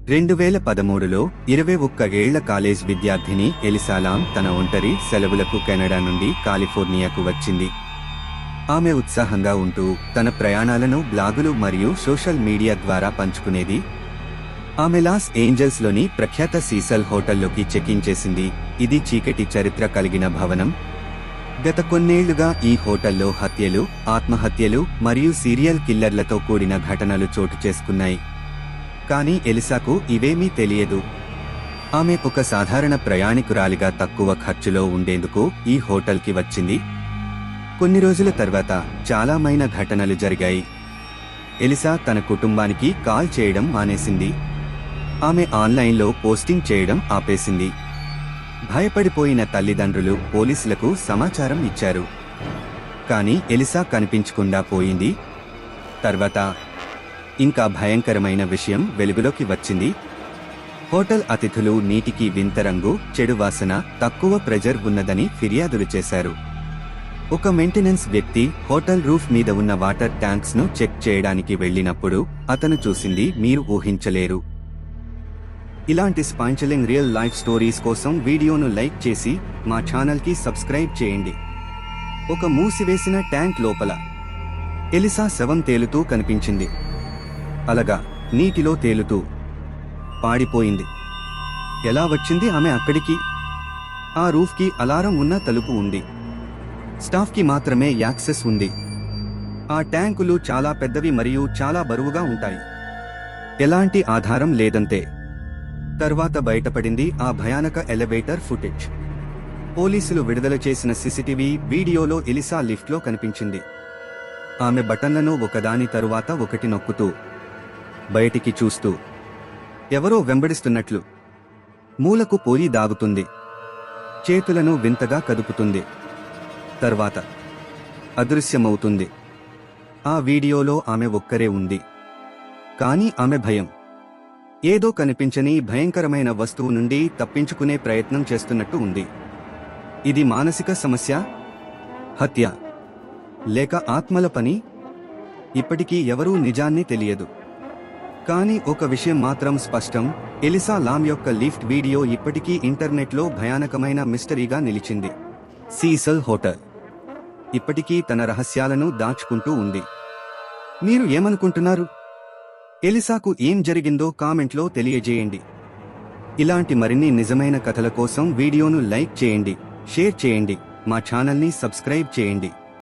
2013లో 21 ఏళ్ల కాలేజ్ విద్యార్థిని ఎలిసా లామ్ తన ఒంటరి సెలవులకు కెనడా నుండి కాలిఫోర్నియాకు వచ్చింది. ఆమె ఉత్సాహంగా ఉంటూ తన ప్రయాణాలను బ్లాగులు మరియు సోషల్ మీడియా ద్వారా పంచుకునేది. ఆమె లాస్ ఏంజల్స్లోని ప్రఖ్యాత సీసల్ హోటల్లోకి చెక్-ఇన్ చేసింది. ఇది చీకటి చరిత్ర కలిగిన భవనం. గత కొన్నేళ్లుగా ఈ హోటల్లో హత్యలు, ఆత్మహత్యలు మరియు సీరియల్ కిల్లర్లతో కూడిన ఘటనలు చోటు చేసుకున్నాయి. కానీ ఎలిసాకు ఇవేమీ తెలియదు. ఆమె ఒక సాధారణ ప్రయాణికురాలిగా తక్కువ ఖర్చులో ఉండేందుకు ఈ హోటల్కి వచ్చింది. కొన్ని రోజుల తర్వాత చాలా మైన ఘటనలు జరిగాయి. ఎలిసా తన కుటుంబానికి కాల్ చేయడం మానేసింది. ఆమె ఆన్లైన్లో పోస్టింగ్ చేయడం ఆపేసింది. భయపడిపోయిన తల్లిదండ్రులు పోలీసులకు సమాచారం ఇచ్చారు. కానీ ఎలిసా కనిపించకుండా పోయింది. తర్వాత ఇంకా భయంకరమైన విషయం వెలుగులోకి వచ్చింది. హోటల్ అతిథులు నీటికి వింత రంగు, చెడు వాసన, తక్కువ ప్రెజర్ ఉన్నదని ఫిర్యాదులు చేశారు. ఒక మెయింటెనెన్స్ వ్యక్తి హోటల్ రూఫ్ మీద ఉన్న వాటర్ ట్యాంక్స్ ను చెక్ చేయడానికి వెళ్ళినప్పుడు అతను చూసింది మీరు ఊహించలేరు. ఇలాంటి స్పాంచలింగ్ రియల్ లైఫ్ స్టోరీస్ కోసం వీడియోను లైక్ చేసి మా ఛానల్ కి సబ్స్క్రైబ్ చేయండి. ఒక మూసివేసిన ట్యాంక్ లోపల ఎలిసా శవం తేలుతూ కనిపించింది. అలగా నీటిలో తేలుతూ పాడిపోయింది. ఎలా వచ్చింది ఆమె అక్కడికి? ఆ రూఫ్కి అలారం ఉన్న తలుపు ఉంది. స్టాఫ్కి మాత్రమే యాక్సెస్ ఉంది. ఆ ట్యాంకులు చాలా పెద్దవి మరియు చాలా బరువుగా ఉంటాయి. ఎలాంటి ఆధారం లేదంతే. తర్వాత బయటపడింది ఆ భయానక ఎలివేటర్ ఫుటేజ్. పోలీసులు విడుదల చేసిన సీసీటీవీ వీడియోలో ఎలిసా లిఫ్ట్లో కనిపించింది. ఆమె బటన్లను ఒకదాని తరువాత ఒకటి నొక్కుతూ బయటికి చూస్తూ ఎవరో వెంబడిస్తున్నట్లు మూలకు పోయి దాగుతుంది. చేతులను వింతగా కదుపుతుంది. తర్వాత అదృశ్యమవుతుంది. ఆ వీడియోలో ఆమె ఒక్కరే ఉంది. కానీ ఆమె భయం, ఏదో కనిపించని భయంకరమైన వస్తువు నుండి తప్పించుకునే ప్రయత్నం చేస్తున్నట్టు ఉంది. ఇది మానసిక సమస్య, హత్య, లేక ఆత్మల పని? ఇప్పటికీ ఎవరూ నిజాన్ని తెలియదు. కానీ ఒక విషయం మాత్రం స్పష్టం, ఎలిసా లామ్ యొక్క లిఫ్ట్ వీడియో ఇప్పటికీ ఇంటర్నెట్లో భయానకమైన మిస్టరీగా నిలిచింది. సీసల్ హోటల్ ఇప్పటికీ తన రహస్యాలను దాచుకుంటూ ఉంది. మీరు ఏమనుకుంటున్నారు? ఎలిసాకు ఏం జరిగిందో కామెంట్లో తెలియజేయండి. ఇలాంటి మరిన్ని నిజమైన కథల కోసం వీడియోను లైక్ చేయండి, షేర్ చేయండి, మా ఛానల్ని సబ్స్క్రైబ్ చేయండి.